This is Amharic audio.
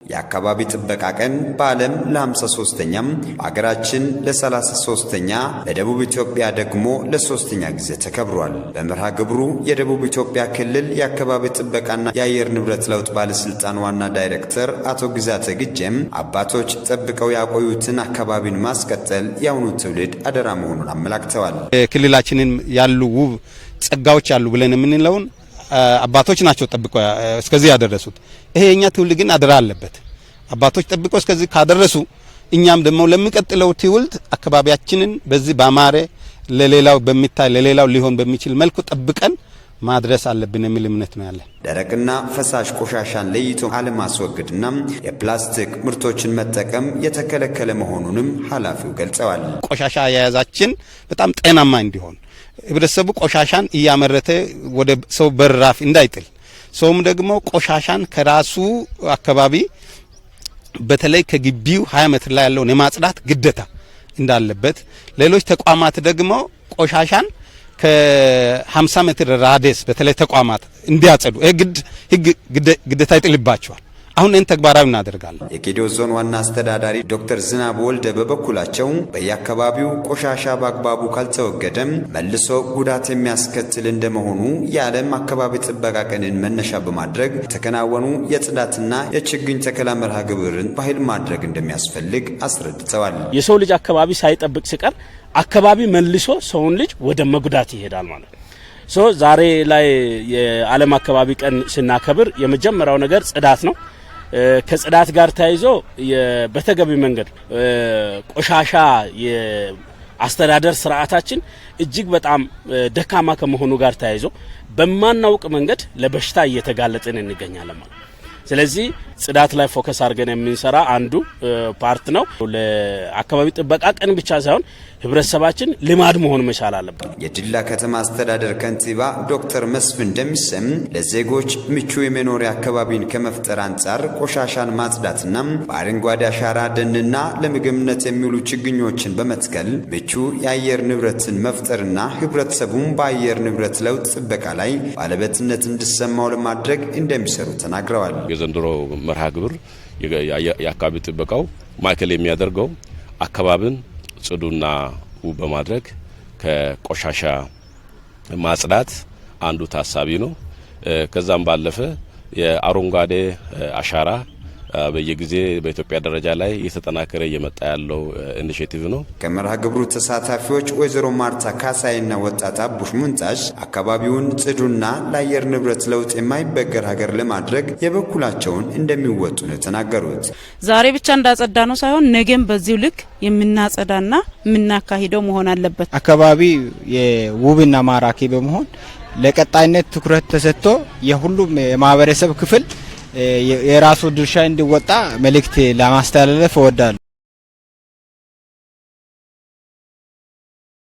የአካባቢ ጥበቃ ቀን በዓለም ለ53ኛም በአገራችን ለ33ኛ በደቡብ ኢትዮጵያ ደግሞ ለ3ኛ ጊዜ ተከብሯል። በመርሃ ግብሩ የደቡብ ኢትዮጵያ ክልል የአካባቢ ጥበቃና የአየር ንብረት ለውጥ ባለስልጣን ዋና ዳይሬክተር አቶ ግዛተ ግጀም አባቶች ጠብቀው ያቆዩትን አካባቢን ማስቀጠል ያውኑ ትውልድ አደራ መሆኑን አመላክተዋል። ክልላችንን ያሉ ውብ ጸጋዎች ያሉ ብለን የምንለውን አባቶች ናቸው ጠብቀው እስከዚህ ያደረሱት። ይሄ የኛ ትውልድ ግን አደራ አለበት። አባቶች ጠብቀው እስከዚህ ካደረሱ እኛም ደግሞ ለሚቀጥለው ትውልድ አካባቢያችንን በዚህ ባማረ ለሌላው በሚታይ ለሌላው ሊሆን በሚችል መልኩ ጠብቀን ማድረስ አለብን የሚል እምነት ነው ያለን። ደረቅና ፈሳሽ ቆሻሻን ለይቶ አለማስወገድና የፕላስቲክ ምርቶችን መጠቀም የተከለከለ መሆኑንም ኃላፊው ገልጸዋል። ቆሻሻ አያያዛችን በጣም ጤናማ እንዲሆን ህብረተሰቡ ቆሻሻን እያመረተ ወደ ሰው በራፍ እንዳይጥል፣ ሰውም ደግሞ ቆሻሻን ከራሱ አካባቢ በተለይ ከግቢው 20 ሜትር ላይ ያለውን የማጽዳት ግዴታ እንዳለበት፣ ሌሎች ተቋማት ደግሞ ቆሻሻን ከ50 ሜትር ራዲየስ በተለይ ተቋማት እንዲያጸዱ ህግ ግዴታ ይጥልባቸዋል። አሁን እን ተግባራዊ እናደርጋለን። የጌዲዮ ዞን ዋና አስተዳዳሪ ዶክተር ዝናብ ወልደ በበኩላቸው በየአካባቢው ቆሻሻ በአግባቡ ካልተወገደም መልሶ ጉዳት የሚያስከትል እንደመሆኑ የዓለም አካባቢ ጥበቃ ቀንን መነሻ በማድረግ የተከናወኑ የጽዳትና የችግኝ ተከላ መርሃ ግብርን ባህል ማድረግ እንደሚያስፈልግ አስረድተዋል። የሰው ልጅ አካባቢ ሳይጠብቅ ሲቀር አካባቢ መልሶ ሰውን ልጅ ወደ መጉዳት ይሄዳል ማለት ነው። ዛሬ ላይ የዓለም አካባቢ ቀን ስናከብር የመጀመሪያው ነገር ጽዳት ነው። ከጽዳት ጋር ተያይዞ በተገቢ መንገድ ቆሻሻ የአስተዳደር ስርዓታችን እጅግ በጣም ደካማ ከመሆኑ ጋር ተያይዞ በማናውቅ መንገድ ለበሽታ እየተጋለጥን እንገኛለን ማለት። ስለዚህ ጽዳት ላይ ፎከስ አድርገን የምንሰራ አንዱ ፓርት ነው። ለአካባቢ ጥበቃ ቀን ብቻ ሳይሆን ህብረተሰባችን ልማድ መሆን መቻል አለበት። የዲላ ከተማ አስተዳደር ከንቲባ ዶክተር መስፍን ደምሰም ለዜጎች ምቹ የመኖሪያ አካባቢን ከመፍጠር አንጻር ቆሻሻን ማጽዳትና በአረንጓዴ አሻራ ደንና ለምግብነት የሚውሉ ችግኞችን በመትከል ምቹ የአየር ንብረትን መፍጠርና ህብረተሰቡም በአየር ንብረት ለውጥ ጥበቃ ላይ ባለቤትነት እንዲሰማው ለማድረግ እንደሚሰሩ ተናግረዋል። የዘንድሮ መርሃ ግብር የአካባቢ ጥበቃው ማዕከል የሚያደርገው አካባቢን ጽዱና ውብ በማድረግ ከቆሻሻ ማጽዳት አንዱ ታሳቢ ነው። ከዛም ባለፈ የአረንጓዴ አሻራ በየጊዜ በኢትዮጵያ ደረጃ ላይ እየተጠናከረ እየመጣ ያለው ኢኒሼቲቭ ነው። ከመርሃ ግብሩ ተሳታፊዎች ወይዘሮ ማርታ ካሳይና ወጣት አቡሽ ሙንታሽ አካባቢውን ጽዱና ለአየር ንብረት ለውጥ የማይበገር ሀገር ለማድረግ የበኩላቸውን እንደሚወጡ ነው የተናገሩት። ዛሬ ብቻ እንዳጸዳ ነው ሳይሆን ነገም በዚሁ ልክ የምናጸዳና የምናካሂደው መሆን አለበት። አካባቢ የውብና ማራኪ በመሆን ለቀጣይነት ትኩረት ተሰጥቶ የሁሉም የማህበረሰብ ክፍል የራሱ ድርሻ እንዲወጣ መልእክት ለማስተላለፍ እወዳለሁ።